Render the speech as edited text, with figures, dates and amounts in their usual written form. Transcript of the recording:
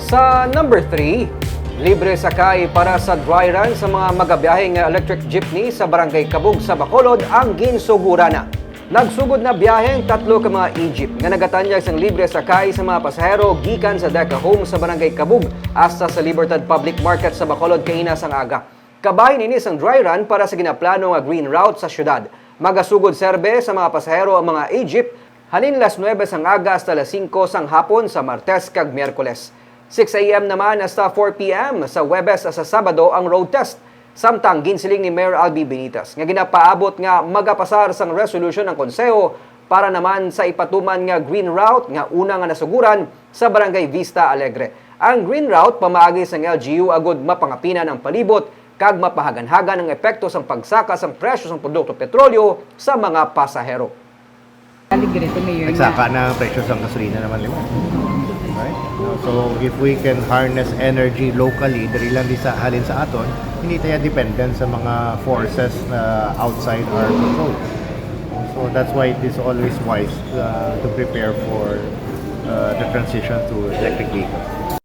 Sa number 3, libre sakay para sa dry run sa mga magabiyaheng electric jeepney sa Barangay Cabug sa Bacolod ang ginsugura na. Nagsugod na biyaheng 3 ka mga e-jeep nga nagatanyag sang libre sakay sa mga pasahero gikan sa Deca Home sa Barangay Cabug hasta sa Libertad Public Market sa Bacolod kaina sang aga. Kabahin ini sang dry run para sa ginaplano nga green route sa syudad. Magasugod serbe sa mga pasahero ang mga e-jeep halin las 9 sang aga hasta las 5 sang hapon sa Martes kag Miyerkules. 6 a.m. naman hasta 4 p.m. sa Webes sa Sabado ang road test. Samtang ginsiling ni Mayor Albi Benitez nga ginapaabot nga magapasar sang resolution ng konseho para naman sa ipatuman nga green route nga una nga nasuguran sa Barangay Vista Alegre. Ang green route pamaagi sang LGU agud mapangapina ng palibot kag mapahagan-hagan ang epekto sang pagsaka sang presyo sang produkto petrolyo sa mga pasahero. Nagsaka na ang presyo sa gasolina naman lima. Right? So if we can harness energy locally, diri lang di sa halin sa aton, hindi tayo dependent sa mga forces na outside our control. So that's why it is always wise to prepare for the transition to electric vehicles.